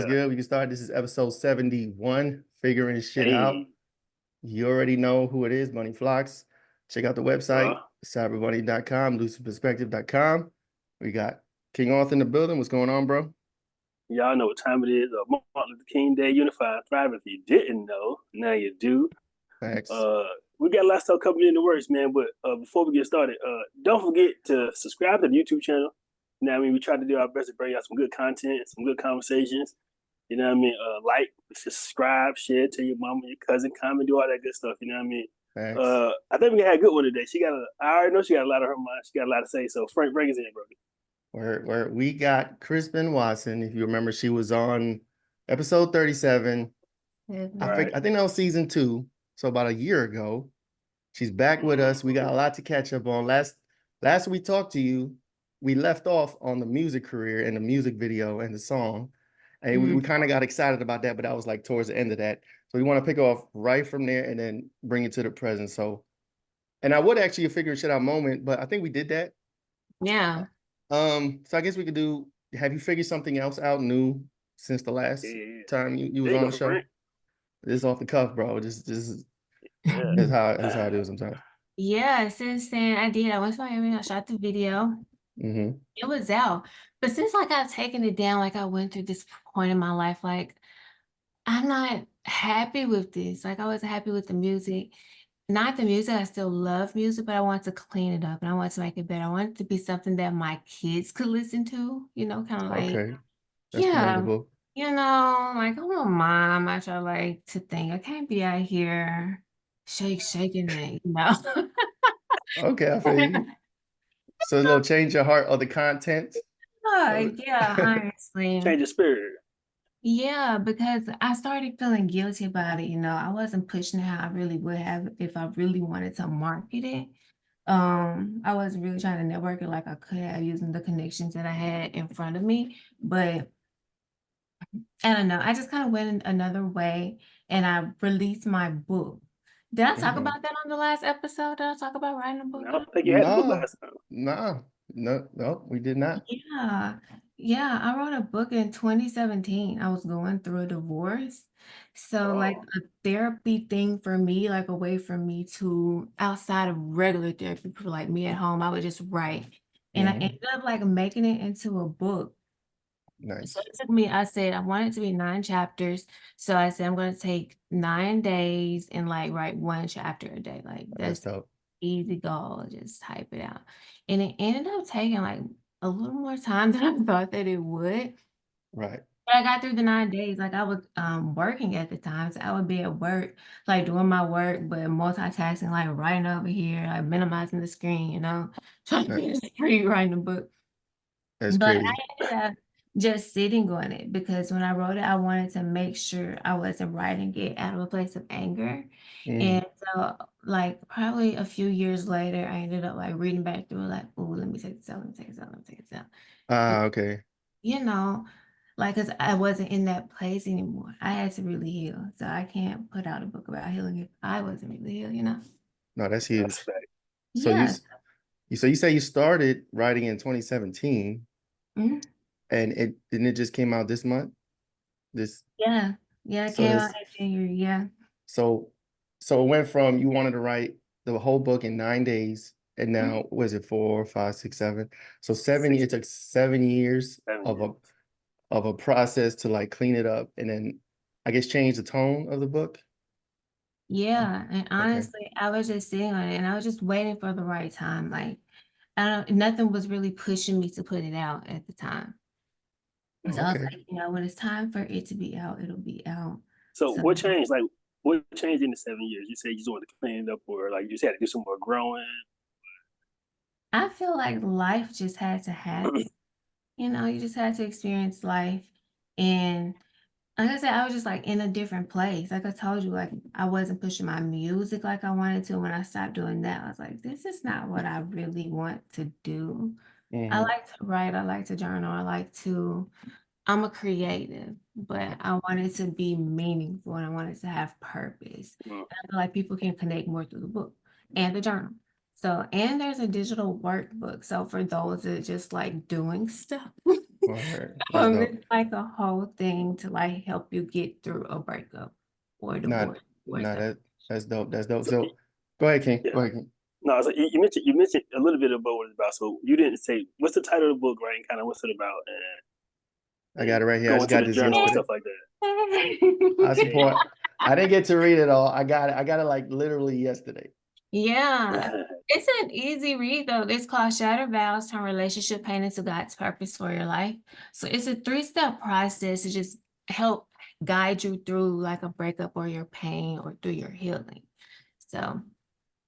it's good. We can start. This is episode 71, figuring shit out. Hey, You already know who it is, Money Flocks. Check out the website, cybermoney.com, lucidperspective.com. We got King Arthur in the building. What's going on, bro? y'all know what time it is. Martin Luther King Day, Unify and Thrive. If you didn't know, now you do. Thanks. Uh, we got a lot of stuff coming in the works, man. But before we get started, don't forget to subscribe to the YouTube channel. You know what I mean? We try to do our best to bring out some good content, some good conversations. You know what I mean? Like, subscribe, share, tell your mama, your cousin, comment, do all that good stuff. You know what I mean? Thanks. I think we had a good one today. I already know she got a lot of her mind. She got a lot to say. So Frank, bring us in, bro. Where we got Krispin Watson. If you remember, she was on episode 37. Right. I think that was season 2. So about a year ago. She's back with us. We got a lot to catch up on. Last we talked to you, we left off on the music career and the music video and the song. And we kind of got excited about that, but that was like towards the end of that. So we want to pick off right from there and then bring it to the present. So, and I would actually figure shit out moment, but I think we did that. Yeah. So I guess we could do, have you figured something else out new since the last time you was There you on go, the show? Frank. This is off the cuff, bro. Just Yeah. that's how it is sometimes. Yeah, since then I did. I went to Miami, I shot the video. Mm-hmm. It was out. But since like I've taken it down, like I went through this point in my life, like I'm not happy with this. Like I wasn't happy with the music. Not the music, I still love music, but I want to clean it up and I want to make it better. I want it to be something that my kids could listen to, kind of like, Okay. That's yeah, commendable. like I'm a mom. I try like to think I can't be out here shaking it. Okay, I feel you. So a little change your heart of the content. Yeah, honestly. Change the spirit. Yeah, because I started feeling guilty about it. I wasn't pushing it how I really would have if I really wanted to market it. I wasn't really trying to network it like I could have using the connections that I had in front of me. But I don't know. I just kind of went another way and I released my book. Did I talk about that on the last episode? Did I talk about writing a book? I don't think you had the book last time. No, we did not. Yeah. Yeah, I wrote a book in 2017. I was going through a divorce. So like a therapy thing for me, like a way for me to outside of regular therapy for like me at home, I would just write. And I ended up like making it into a book. Nice. So it took me, I said I want it to be 9 chapters. So I said I'm going to take 9 days and like write 1 chapter a day. Like That's that's dope. easy goal. Just type it out. And it ended up taking like a little more time than I thought that it would. Right. But I got through the 9 days. Like I was working at the time. So I would be at work, like doing my work, but multitasking, like writing over here, like minimizing the screen, trying to be discreet writing a book. That's But crazy. I ended up just sitting on it because when I wrote it, I wanted to make sure I wasn't writing it out of a place of anger. And so, like, probably a few years later, I ended up like reading back through, like, oh, let me take this out, let me take this out, let me take this out. Okay. You know, like, because I wasn't in that place anymore. I had to really heal. So I can't put out a book about healing if I wasn't really healed. No, that's That's huge. fact. So Yeah. you say you started writing in 2017 Mhm. and it just came out this month? This Yeah. Yeah, it so came out this in January. Yeah. so so it went from you wanted to write the whole book in 9 days and Mhm. now was it 4, 5, 6, 7? So 7 it took 7 years 7 of years. a process to like clean it up and then I guess change the tone of the book. Yeah, and Okay. honestly, I was just sitting on it and I was just waiting for the right time. Like, nothing was really pushing me to put it out at the time. So I was Okay. like, when it's time for it to be out, it'll be out. So So what changed? Like, what changed in the 7 years? You said you just wanted to clean it up, or like you just had to do some more growing. I feel like life just had to happen. You just had to experience life. And like I said, I was just like in a different place. Like I told you, like I wasn't pushing my music like I wanted to. When I stopped doing that, I was like, this is not what I really want to do. I like to write, I like to journal, I'm a creative, but I want it to be meaningful and I want it to have purpose. And I feel like people can connect more through the book and the journal. So, and there's a digital workbook. So for those that just like doing stuff, Word. That's dope. It's like a whole thing to like help you get through a breakup or a Not, divorce or not something. that's dope. That's dope. So, So go ahead, King. yeah. Go ahead, King. No, so you mentioned a little bit about what it's about. So you didn't say what's the title of the book, right? And kind of what's it about, I got it right here. I go just into got the this journal and yesterday. stuff like that. I support. I didn't get to read it all. I got it. I got it like literally yesterday. Yeah. It's an easy read though. It's called Shattered Vows, Turn Relationship Pain into God's Purpose for Your Life. So it's a 3-step process to just help guide you through like a breakup or your pain or through your healing. So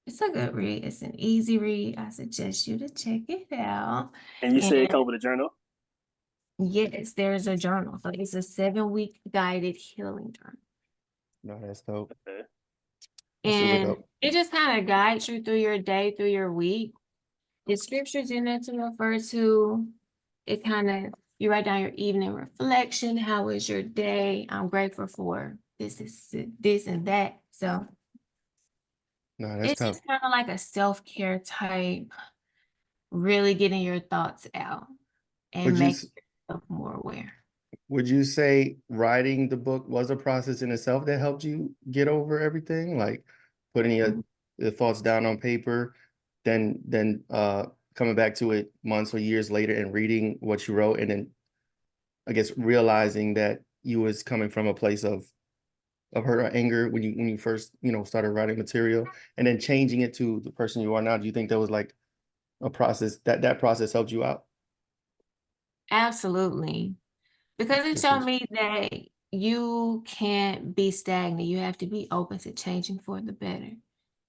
it's a good read. It's an easy read. I suggest you to check it out. And you And say it comes with a journal. yes, there's a journal. So it's a 7-week guided healing journal. No, that's dope. Okay. That's super And dope. it just kind of guides you through your day, through your week. The scriptures in there to refer to. It kind of, you write down your evening reflection. How was your day? I'm grateful for this and that. So No, that's it's tough. just kind of like a self-care type, really getting your thoughts out and Would you making yourself more aware. would you say writing the book was a process in itself that helped you get over everything? Like putting your thoughts down on paper, then coming back to it months or years later and reading what you wrote, and then I guess realizing that you was coming from a place of hurt or anger when you first, started writing material, and then changing it to the person you are now. Do you think that was like a process that process helped you out? Absolutely. Because it That's showed huge. me that you can't be stagnant. You have to be open to changing for the better.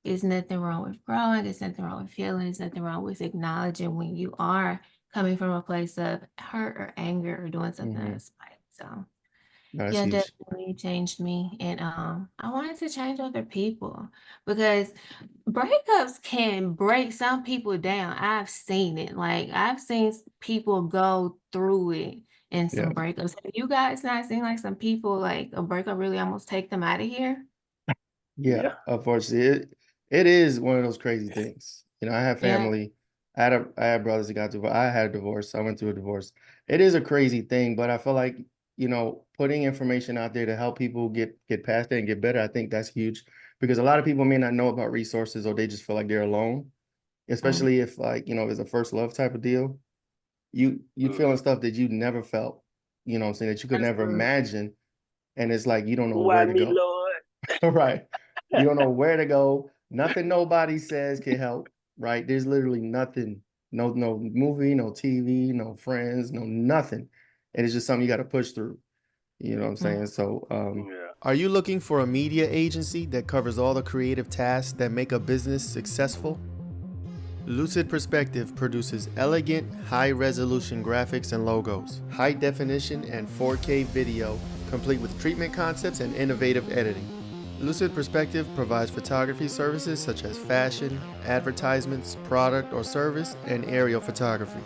There's nothing wrong with growing. There's nothing wrong with feeling. There's nothing wrong with acknowledging when you are coming from a place of hurt or anger or doing something Mm-hmm. that's right. So No, that's yeah, huge. definitely changed me. And I wanted to change other people because breakups can break some people down. I've seen it. Like I've seen people go through it in Yeah. some breakups. Have you guys not seen like some people like a breakup really almost take them out of here? Yeah, Yeah. unfortunately, it is one of those crazy things. I have Yeah. family. I had brothers that got divorced. I had a divorce. I went through a divorce. It is a crazy thing, but I feel like, putting information out there to help people get past it and get better, I think that's huge because a lot of people may not know about resources or they just feel like they're alone, Mm, especially if like, it's a first love type of deal. You feeling stuff that you never felt, what I'm saying, that you could never absolutely. imagine. And it's like you don't know Why where to me, go. Lord? Right. You don't know where to go. Nothing nobody says can help, right? There's literally nothing. No movie, no TV, no friends, no nothing. And it's just something you got to push through. You know what I'm saying? Mm. So, Yeah. are you looking for a media agency that covers all the creative tasks that make a business successful? Lucid Perspective produces elegant, high-resolution graphics and logos, high-definition and 4K video, complete with treatment concepts and innovative editing. Lucid Perspective provides photography services such as fashion, advertisements, product or service, and aerial photography.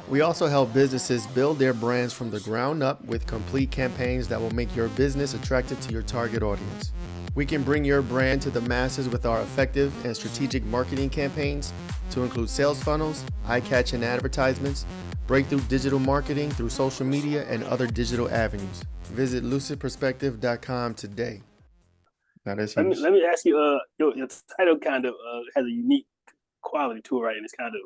We also help businesses build their brands from the ground up with complete campaigns that will make your business attractive to your target audience. We can bring your brand to the masses with our effective and strategic marketing campaigns to include sales funnels, eye-catching advertisements, breakthrough digital marketing through social media, and other digital avenues. Visit lucidperspective.com today. Now that's Let me huge. let me ask you. Your title kind of has a unique quality to it, right? And it's kind of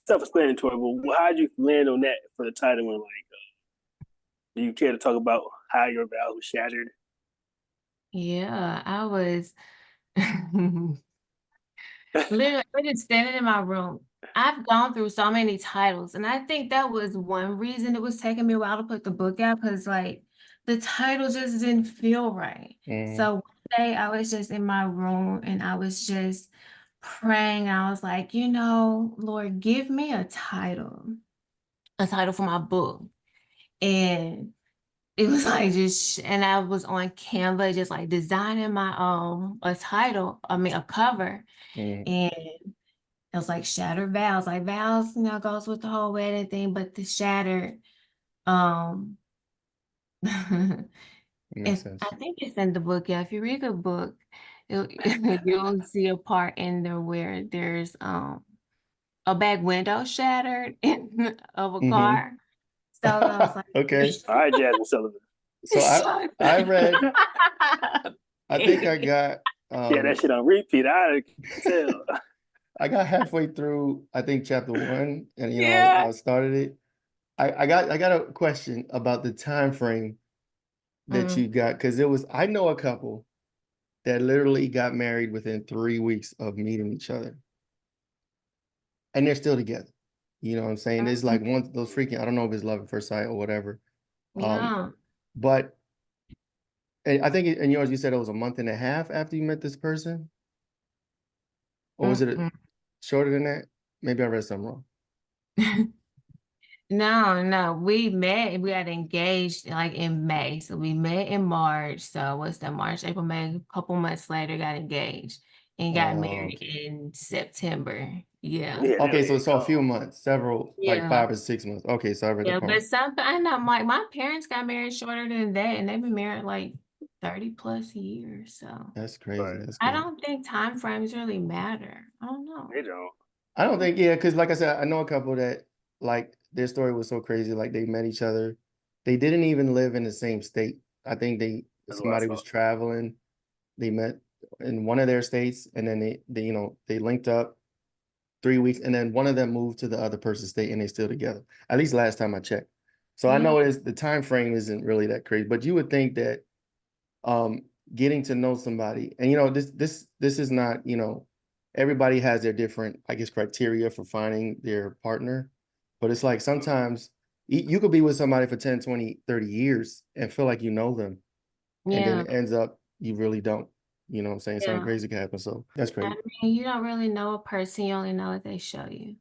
self-explanatory. But how did you land on that for the title? And like, do you care to talk about how your vows were shattered? Yeah, I was literally I just standing in my room. I've gone through so many titles, and I think that was one reason it was taking me a while to put the book out because like the title just didn't feel right. Mm, So one day I was just in my room and I was just praying. I was like, Lord, give me a title for my book. And it was like and I was on Canva, just like designing my a title, a cover. mm, And it was like shattered vows. Like vows, goes with the whole wedding thing, but the shattered, um, makes if sense. I think it's in the book, yeah. If you read the book, you'll see a part in there where there's a back window shattered of a Mm-hmm. car. So I was like, Okay. All right, Jasmine Sullivan. So I read, I think I got Yeah, that shit on repeat. I can tell. I got halfway through, I think chapter 1, and Yeah. I started it. I got a question about the time frame that you got, because I know a couple that literally got married within 3 weeks of meeting each other. And they're still together. You know what I'm saying? It's like one of those freaking, I don't know if it's love at first sight or whatever. Yeah. But and I think in yours, you said it was a month and a half after you met this person? Or was it shorter than that? Maybe I read something wrong. No, we got engaged like in May. So we met in March. So what's that? March, April, May, a couple months later, got engaged and got married Okay. in September. Yeah. Yeah, Okay, they so a few gone. months, several, like Yeah. 5 or 6 months. Okay, so I read Yeah, that but wrong. I know my parents got married shorter than that, and they've been married like 30 plus years. So That's crazy. Right. That's I crazy. don't think time frames really matter. I don't know. They don't. I don't think, yeah, because like I said, I know a couple that like their story was so crazy. Like they met each other. They didn't even live in the same state. I think That's what I somebody was thought. traveling. They met in one of their states, and then they linked up 3 weeks, and then one of them moved to the other person's state, and they're still together. At least last time I checked. So I Yeah. know the time frame isn't really that crazy, but you would think that um getting to know somebody, and this is not, everybody has their different, I guess, criteria for finding their partner, but it's like sometimes you could be with somebody for 10, 20, 30 years and feel like you know them, and then Yeah. it ends up you really don't. You know what I'm saying? Something Yeah. crazy can happen. So that's I crazy. mean, you don't really know a person, you only know what they show you.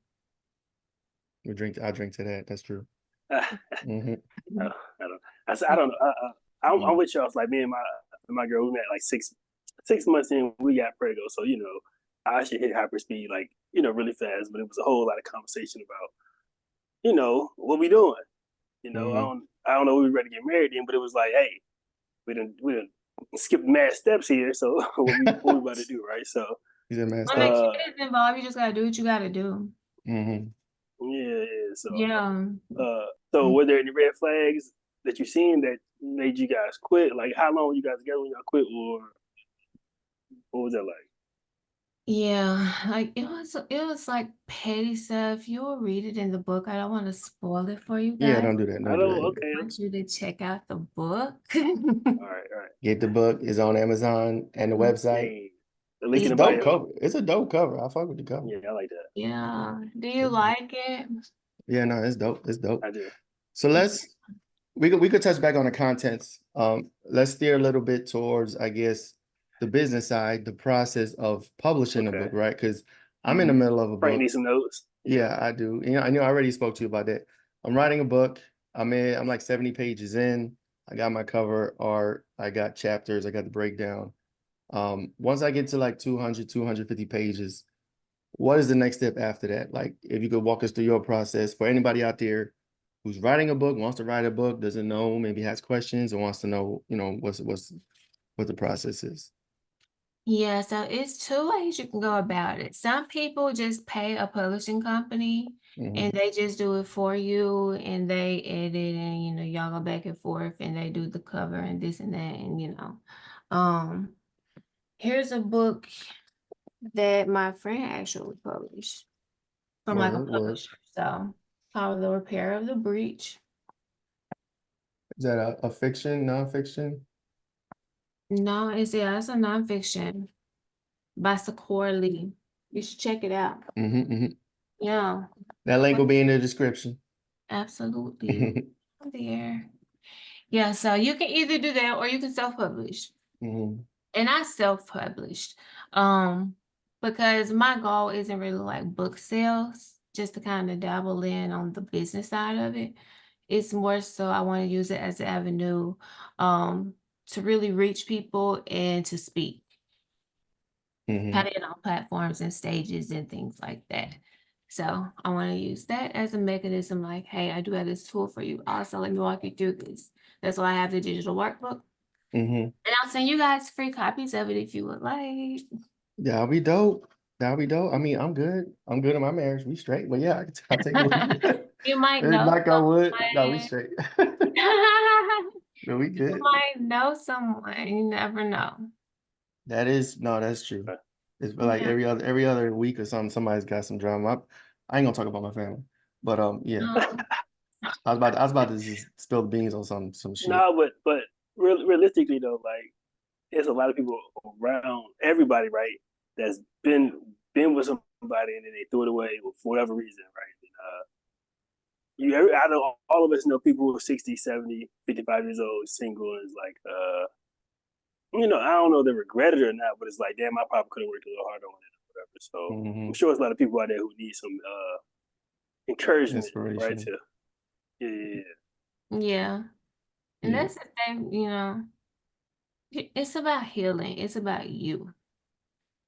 I drink to that. That's true. Hmm. I don't. I don't know. I'm with y'all. It's like me and my girl. We met like 6 months in. We got pregnant. So I should hit hyperspeed like really fast. But it was a whole lot of conversation about what we doing. Hmm. I don't know. We were ready to get married then, but it was like, hey, we didn't skip mad steps here. So what we about to do, right? So He's a man When a steps. kid is involved, you just gotta do what you gotta do. Hmm. yeah. So Yeah. so were there any red flags that you seen that made you guys quit? Like how long you guys together when y'all quit, or what was that like? Yeah, like it was like petty stuff. You'll read it in the book. I don't want to spoil it for you Yeah, guys. don't do that. I Don't do don't. that. Okay. I want you to check out the book. All right. All right. Get the book. It's on Amazon and the website. Hey, the link It's in a the dope bio. cover. It's a dope cover. I fuck with the cover. Yeah, I like that. Yeah. Do you like it? Yeah, no, it's dope. It's dope. I do. So we could touch back on the contents. Let's steer a little bit towards, I guess, the business side, the process of publishing a Okay. book, right? Because I'm in the middle of a Frank book. needs some notes. Yeah, I do. I know I already spoke to you about that. I'm writing a book. I'm like 70 pages in. I got my cover art. I got chapters. I got the breakdown. Once I get to like 200, 250 pages, what is the next step after that? Like, if you could walk us through your process for anybody out there who's writing a book, wants to write a book, doesn't know, maybe has questions, and wants to know, what the process is. Yeah, so it's two ways you can go about it. Some people just pay a publishing company and Mhm. they just do it for you and they edit and y'all go back and forth and they do the cover and this and that and um here's a book that my friend actually published from like a Word. publisher. So called The Repair of the Breach. Is that a fiction, nonfiction? No, it's a nonfiction by Sakura Lee. You should check it out. Hmm. Yeah, That link will be in the description. absolutely. There. Yeah, so you can either do that or you can self-publish. Mhm. And I self-published. Because my goal isn't really like book sales, just to kind of dabble in on the business side of it. It's more so I want to use it as an avenue to really reach people and to speak. Mhm. Kind of on platforms and stages and things like that. So I want to use that as a mechanism like, hey, I do have this tool for you. Also, let me walk you through this. That's why I have the digital workbook. Mhm. And I'll send you guys free copies of it if you would like. That'll be dope. That'll be dope. I mean, I'm good. I'm good in my marriage. We straight. But yeah, I'll take a look. You might Hey, know knock on wood. No, we someone. straight. No, we You good. might know someone. You never know. That is no, that's true. It's like Yeah. every other week or something, somebody's got some drama. I ain't gonna talk about my family, but yeah, Um, I was about to just spill the beans on some shit. No, but realistically though, like there's a lot of people around everybody, right? That's been with somebody and then they threw it away for whatever reason, right? I know all of us know people who are 60, 70, 55 years old, single, and it's like, I don't know if they regret it or not, but it's like, damn, I probably could have worked a little harder on it or whatever. So I'm Hmm. sure there's a lot of people out there who need some encouragement, right? Inspiration. Yeah. yeah. And Yeah. that's the thing, it's about healing. It's about you.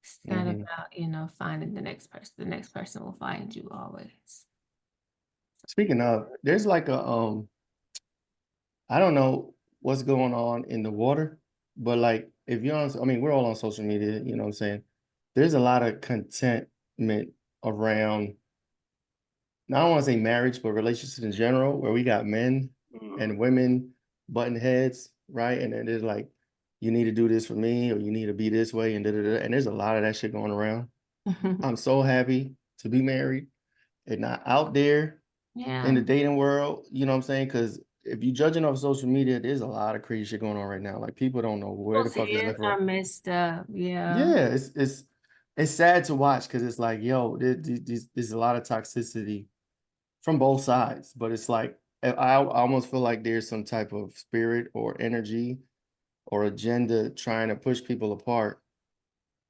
It's not Hmm. about, finding the next person. The next person will find you always. Speaking of, there's like a I don't know what's going on in the water, but like if you're on, I mean, we're all on social media, you know what I'm saying? There's a lot of contentment around, I don't want to say marriage, but relationships in general, where we got men Mm-hmm. and women button heads, right? And then there's like, you need to do this for me, or you need to be this way, and da da da. And there's a lot of that shit going around. I'm so happy to be married and not out there in Yeah. the dating world, you know what I'm saying? Because if you judging off social media, there's a lot of crazy shit going on right now. Like people don't know where the People's fuck is heads left are right. messed up. Yeah. Yeah, it's sad to watch because it's like, yo, there's a lot of toxicity from both sides, but it's like I almost feel like there's some type of spirit or energy or agenda trying to push people apart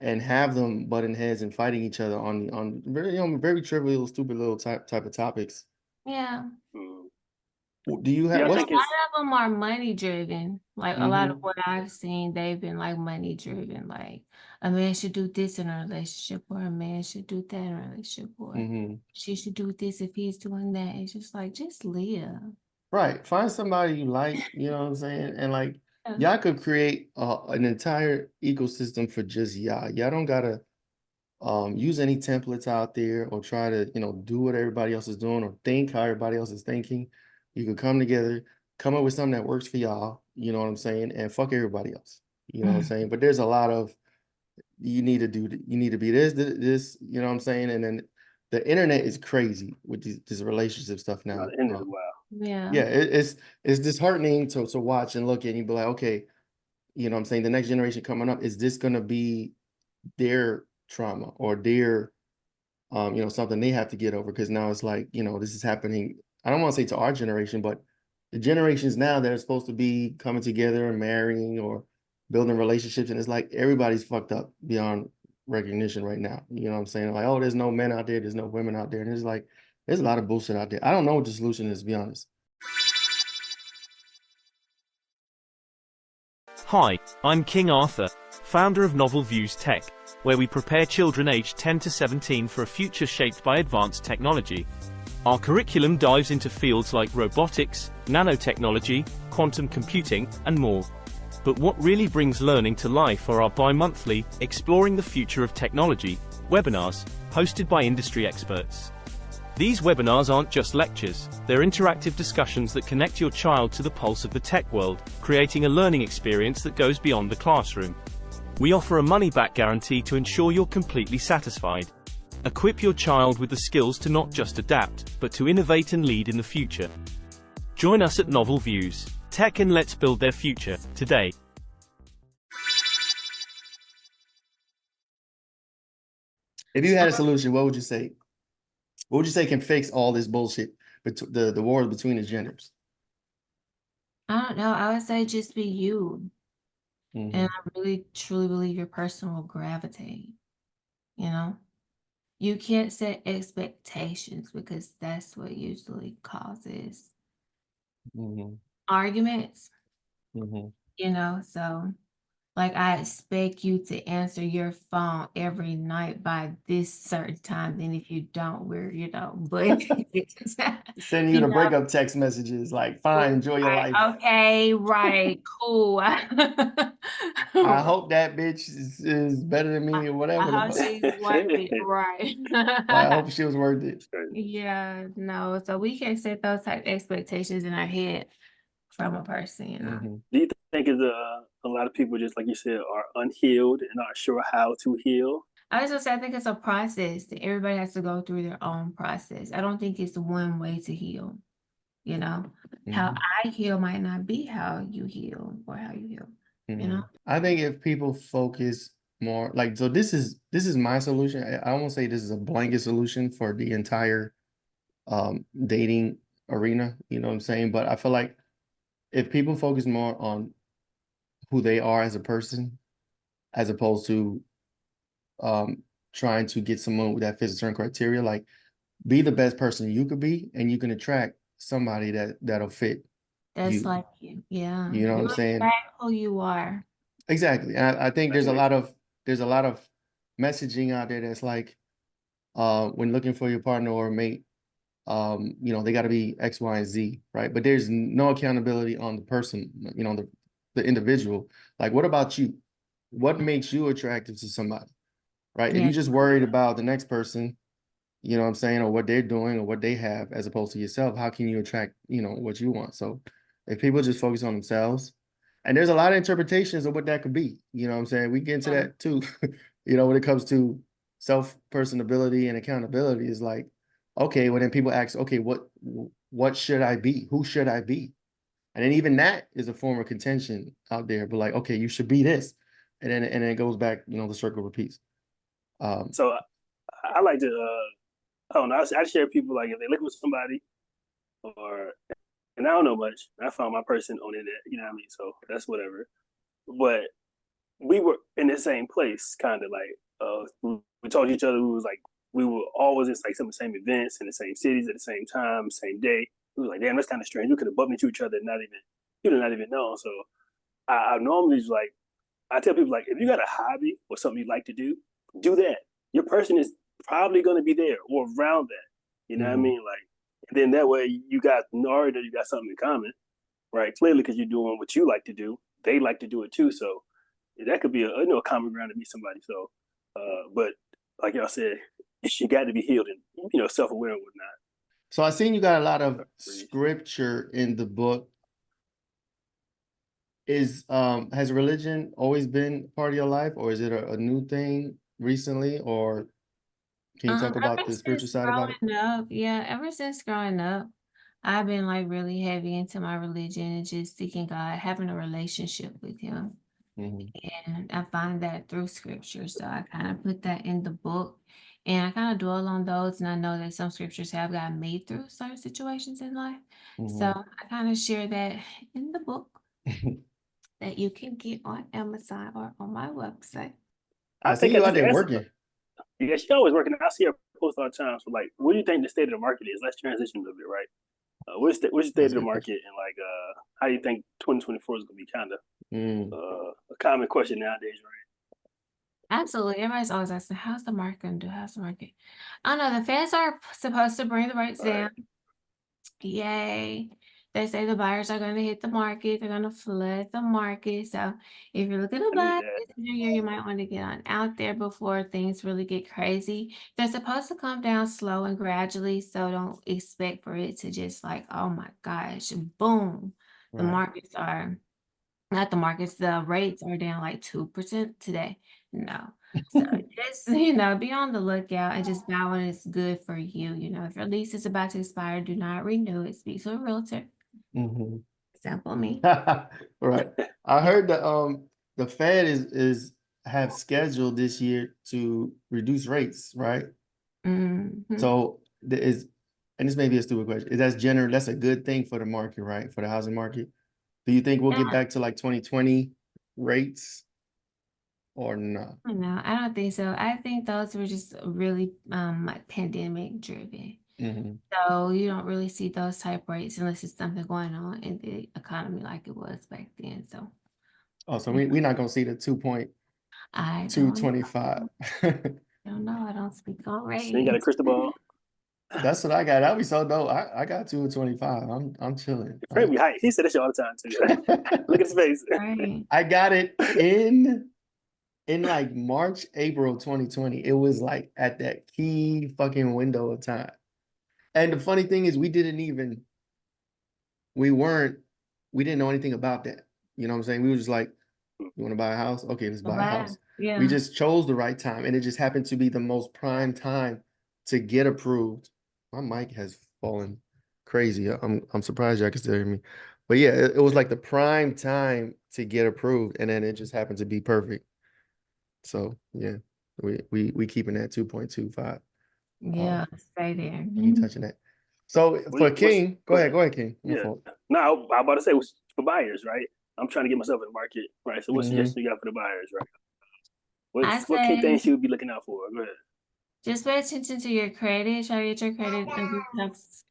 and have them butting heads and fighting each other on very very trivial, stupid little type of topics. Yeah. Mm-hmm. Do you have Yeah, I And a what's think it's lot of them are money driven. Like a lot of mm-hmm, what I've seen, they've been like money driven. Like a man should do this in a relationship, or a man should do that in a relationship, or mm-hmm. she should do this if he's doing that. It's just like, just live. Right. Find somebody you like, you know what I'm saying? And like Yeah. y'all could create an entire ecosystem for just y'all. Y'all don't gotta use any templates out there or try to, do what everybody else is doing or think how everybody else is thinking. You could come together, come up with something that works for y'all, you know what I'm saying, and fuck everybody else. You know what I'm saying? But there's a lot of you need to be this, you know what I'm saying? And then the internet is crazy with this relationship stuff now. the end is wild. Yeah. Yeah, it's disheartening to watch and look at and be like, okay, you know what I'm saying, the next generation coming up, is this gonna be their trauma or their something they have to get over? Because now it's like, this is happening. I don't want to say to our generation, but the generations now that are supposed to be coming together and marrying or building relationships, and it's like everybody's fucked up beyond recognition right now. You know what I'm saying? Like, oh, there's no men out there, there's no women out there, and it's like there's a lot of bullshit out there. I don't know what the solution is, to be honest. Hi, I'm King Arthur, founder of Novel Views Tech, where we prepare children aged 10 to 17 for a future shaped by advanced technology. Our curriculum dives into fields like robotics, nanotechnology, quantum computing, and more. But what really brings learning to life are our bi-monthly, Exploring the Future of Technology, webinars, hosted by industry experts. These webinars aren't just lectures, they're interactive discussions that connect your child to the pulse of the tech world, creating a learning experience that goes beyond the classroom. We offer a money-back guarantee to ensure you're completely satisfied. Equip your child with the skills to not just adapt, but to innovate and lead in the future. Join us at Novel Views Tech, and let's build their future today. If you had a solution, what would you say? What would you say can fix all this bullshit, the wars between the genders? I don't know. I would say just be you. Mm-hmm. And I really truly believe your person will gravitate, you know? You can't set expectations because that's what usually causes Mm-hmm. arguments, Mm-hmm. so Like, I expect you to answer your phone every night by this certain time. Then if you don't, but Sending you you the know, breakup text messages like, fine, enjoy your life. okay, right, cool. I hope that bitch is better than me or I whatever the hope fuck. she's worth it, right? I hope she was worth it. Yeah, no. So we can set those type of expectations in our head from a person, Mhm. Do you think is a lot of people, just like you said, are unhealed and not sure how to heal? I was just say I think it's a process that everybody has to go through their own process. I don't think it's one way to heal. How Mhm. I heal might not be how you heal or how you heal. Mhm. I think if people focus more, like, so this is my solution. I won't say this is a blanket solution for the entire dating arena, you know what I'm saying? But I feel like if people focus more on who they are as a person, as opposed to um trying to get someone that fits a certain criteria, like be the best person you could be, and you can attract somebody that'll fit That's you. like you. Yeah. You know what You I'm saying? attract who you are. Exactly. And I think That makes there's a lot of messaging out there that's like, when looking for your partner or mate, they got to be X, Y, and Z, right? But there's no accountability on the person, the individual. Like, what about you? What makes you attractive to somebody, right? If Yeah. you're just worried about the next person, you know what I'm saying, or what they're doing or what they have as opposed to yourself, how can you attract, what you want? So if people just focus on themselves, and there's a lot of interpretations of what that could be, you know what I'm saying? We get into Yeah. that too, when it comes to self-personability and accountability is like, okay, well then people ask, okay, what should I be? Who should I be? And then even that is a form of contention out there, but like, okay, you should be this. And then it goes back, the circle repeats. so. I like to. I don't know. I share people, like, if they look for somebody, or and I don't know much. I found my person on the internet. You know what I mean? So that's whatever. But we were in the same place, kind of like, we told each other we was like, we were always in like some of the same events in the same cities at the same time, same day. We was like, damn, that's kind of strange. We could have bumped into each other and not even know. So I normally just like, I tell people, like, if you got a hobby or something you like to do that. Your person is probably going to be there or around that. You know what I Mhm. mean? Like, and then that way you got already you got something in common, right? Clearly, because you're doing what you like to do, they like to do it too. So that could be a common ground to meet somebody. So, but like y'all said, you got to be healed and self aware and whatnot. So I seen you got a lot of scripture in the book. Has religion always been part of your life, or is it a new thing recently, or can you talk about Ever the spiritual since side about it? growing up, yeah, ever since growing up, I've been like really heavy into my religion and just seeking God, having a relationship with Him. Mhm. And I find that through scripture. So I kind of put that in the book and I kind of dwell on those. And I know that some scriptures have gotten made through certain situations in life. So Mhm. I kind of share that in the book that you can get on Amazon or on my website. I I see think you out there that's working. yeah. She always working. I see her post all the time. So, like, what do you think the state of the market is? Let's transition a little bit, right? What's the state of That's a the good question. market, and like, how do you think 2024 is gonna be? Kind of Mm. a common question nowadays, right? Absolutely. Everybody's always asking, how's the market going to do? How's the market? I don't know. The feds are supposed to bring the rates All right. down. Yay. They say the buyers are going to hit the market. They're going to flood the market. So if you're looking to I need buy that. this new year, you might want to get on out there before things really get crazy. They're supposed to come down slow and gradually. So don't expect for it to just like, oh my gosh, boom. The Right. markets are not the markets, the rates are down like 2% today. No. So just, be on the lookout and just buy when it's good for you. If your lease is about to expire, do not renew it. Speak to a realtor. Mhm. Example me. Right. I Yeah. heard that the Fed is have scheduled this year to reduce rates, right? Mhm. So there is, and this may be a stupid question, that's a good thing for the market, right? For the housing market. Do you think we'll get back to like 2020 rates or not? No, I don't think so. I think those were just really like pandemic driven. Mhm. So you don't really see those type rates unless it's something going on in the economy like it was back then. So Oh, so we're not gonna see the 2.225. I don't know. I don't speak on So you got a race. crystal ball. That's what I got. That'd be so dope. I got 225. I'm chilling. Your friend be hype. He said that shit all the time too. Look at his face. Right. I got it in like March, April 2020. It was like at that key fucking window of time. And the funny thing is we didn't know anything about that. You know what I'm saying? We were just like, you want to buy a house? Okay, let's buy a house. Yeah. We just chose the right time, and it just happened to be the most prime time to get approved. My mic has fallen crazy. I'm surprised y'all can still hear me. But yeah, it was like the prime time to get approved, and then it just happened to be perfect. So yeah, we keeping that 2.25. Yeah, stay there. We ain't touching that. So for King, go ahead, King. Yeah. No, I'm about to say for buyers, right? I'm trying to get myself in the market, right? So what suggestions you got for the buyers, right? What key things you would be looking out for? Go ahead. Just pay attention to your credit. Try to get your credit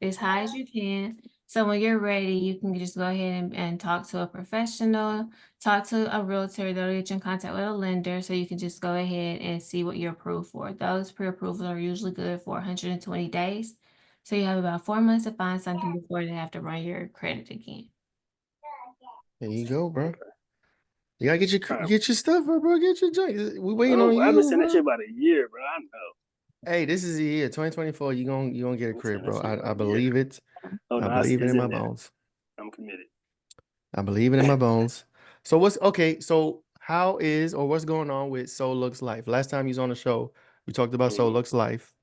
as high as you can. So when you're ready, you can just go ahead and talk to a professional, talk to a realtor. They'll get you in contact with a lender, so you can just go ahead and see what you're approved for. Those pre-approvals are usually good for 120 days. So you have about 4 months to find something before they have to run your credit again. There you go, bro. You gotta get your stuff, bro. Get your joint. We waiting on you. I've been saying that shit about a year, bro. I know. Hey, this is the year 2024. You gonna get a crib, bro. I believe it. Oh, no, I believe it in my there. bones. I'm committed. I believe it in my bones. So so how is or what's going on with So Lux Life? Last time you was on the show, we talked about So Lux Life.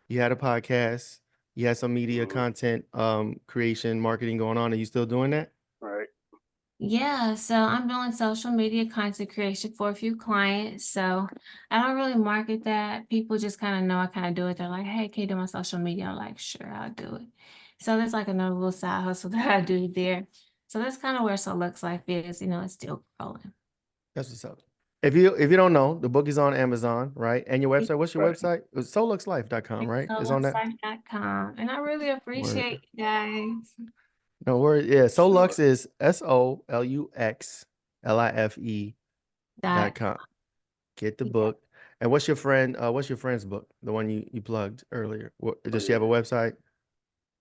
You had a podcast, you had some media content creation, marketing going on. Are you still doing that? Right. Yeah, so I'm doing social media content creation for a few clients. So I don't really market that. People just kind of know I kind of do it. They're like, hey, can you do my social media? I'm like, sure, I'll do it. So there's like another little side hustle that I do there. So that's kind of where So Lux Life is. It's still growing. That's what's up. If you don't know, the book is on Amazon, right? And your website, what's your website? It's SoLuxLife.com, right? It's on that. SoLuxLife.com. And I really appreciate you guys. No worries. Yeah, So Lux is SoLuxLife.com. Get the book. And what's your friend's book? The one you plugged earlier. Does she have a website?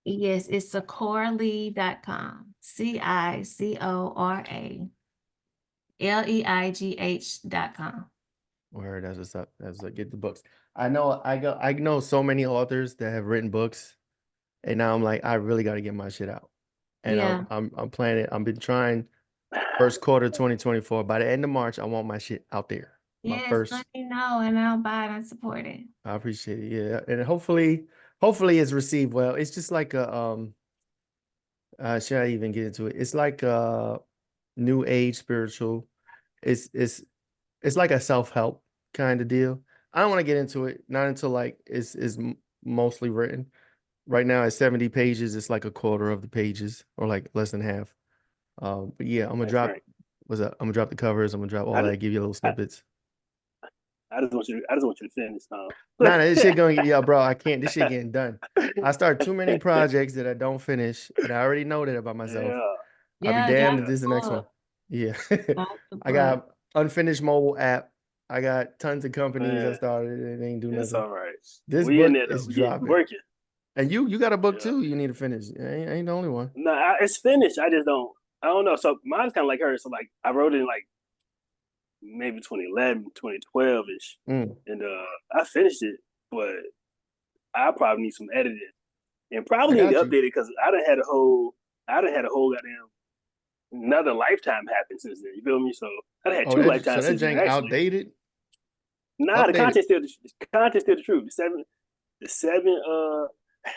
Yes, it's CicoraLeigh.com. CicoraLeigh.com. Word, that's what's up. That's what, get the books. I know so many authors that have written books, and now I'm like, I really got to get my shit out. And Yeah. I'm planning. I've been trying. First quarter 2024. By the end of March, I want my shit out there. Yes, let me know, and I'll buy it and support it. I appreciate it. Yeah, and hopefully it's received well. It's just like a should I even get into it? It's like a new age spiritual. It's like a self-help kind of deal. I don't want to get into it, not until like it's mostly written. Right now it's 70 pages. It's like a quarter of the pages, or like less than half. But yeah, I'm gonna drop. What's up? I'm gonna drop the covers. I'm gonna drop all that. Give you little snippets. I just want you to finish. Nah, this shit going. Yeah, bro, I can't. This shit getting done. I start too many projects that I don't finish, and I already know that about myself. Yeah. I'll be damned if this is the next one. Yeah. I got unfinished mobile app. I got tons of companies I started and ain't do nothing. It's all right. This book is dropping. Working. And you got a book too. You need to finish. I ain't the only one. No, it's finished. I don't know. So mine's kind of like hers. So like I wrote it in like maybe 2011, 2012-ish. And I finished it, but I probably need some editing. And probably need to update it because I done had a whole goddamn another lifetime happen since then. You feel me? So I done had two lifetimes since then. Outdated? Nah, the content's still the truth. The seven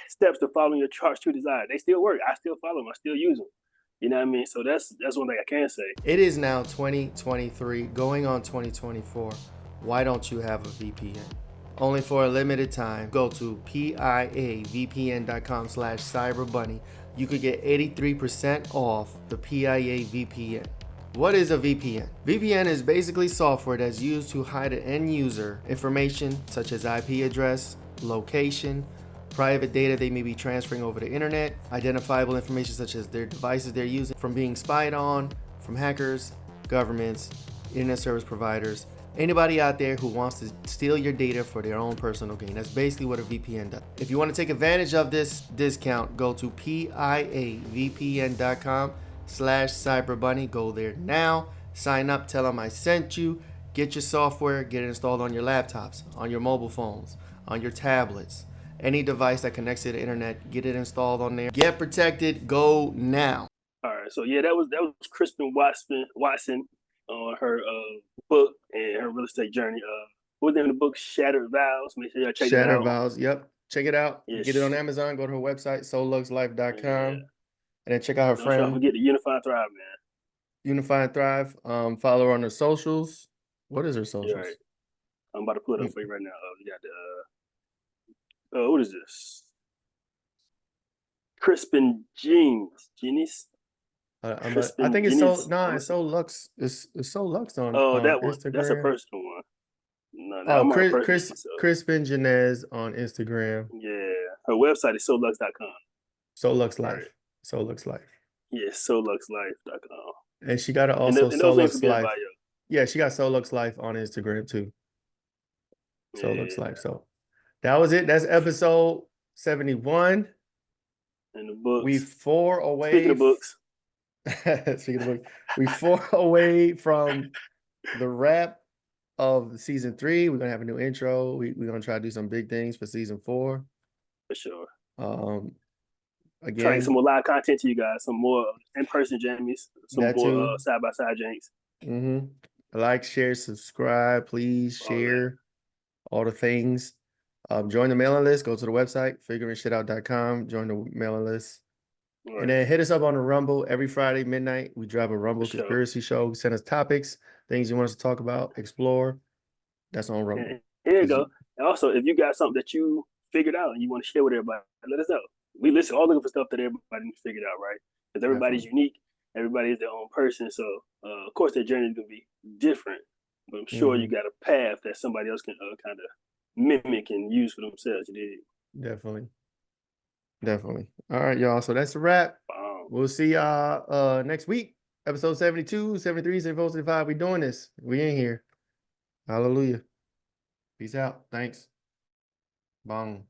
steps to following your charts to desire. They still work. I still follow them. I still use them. You know what I mean? So that's one thing I can say. It is now 2023, going on 2024. Why don't you have a VPN? Only for a limited time. Go to piavpn.com/cyberbunny. You could get 83% off the PIA VPN. What is a VPN? VPN is basically software that's used to hide an end user information such as IP address, location, private data they may be transferring over the internet, identifiable information such as their devices they're using from being spied on, from hackers, governments, internet service providers, anybody out there who wants to steal your data for their own personal gain. That's basically what a VPN does. If you want to take advantage of this discount, go to piavpn.com/cyberbunny. Go there now, sign up, tell them I sent you, get your software, get it installed on your laptops, on your mobile phones, on your tablets, any device that connects to the internet, get it installed on there. Get protected, go now. All right, so yeah, that was Krispin Watson on her book and her real estate journey. What was the name of the book? Shattered Vows. Make sure y'all check it out. Shattered Vows. Yep. Check it out. Yes. Get it on Amazon. Go to her website, soluxlife.com. Yeah. And then check out her Don't friend, forget to Unify and Thrive, man. Unify and Thrive. Follow her on her socials. What is her socials? You're right. I'm about to put it up for you right now. We got the what is this? Krispin Genies. I think it's Genies. it's So Lux. It's So Lux on that one. Instagram. That's a personal one. No, Oh, Krispin Janez on Instagram. Yeah, her website is solux.com. So Lux Life. Right. So Lux Life. Yes, soluxlife.com. And she got it also and So those links Lux will be in the Life. bio. Yeah, she got So Lux Life on Instagram too. So Lux Yeah. Life. So that was it. That's episode 71. And the books. We 4 away. Speaking of books. Speaking of books, we 4 away from the wrap of season 3. We're gonna have a new intro. We're gonna try to do some big things for season 4. For sure. Again, trying some more live content to you guys, some more in-person jammies, some more side-by-side janks. Like, share, subscribe, please share all the things. Join the mailing list. Go to the website, figuringshitout.com. Join the mailing list. Right. And then hit us up on the Rumble every Friday midnight. We drop a Rumble conspiracy show. Send us topics, things you want us to talk about, explore. That's on Rumble. And here you go. And also, if you got something that you figured out and you want to share with everybody, let us know. We listen, all looking for stuff that everybody figured out, right? Because everybody's unique. Everybody is their own person. So, of course, their journey is going to be different. But I'm sure you got a path that somebody else can kind of mimic and use for themselves. You did. Definitely. All right, y'all. So that's a wrap. We'll see y'all next week. Episode 72, 73, 74, 75. We doing this. We in here. Hallelujah. Peace out. Thanks. Bong.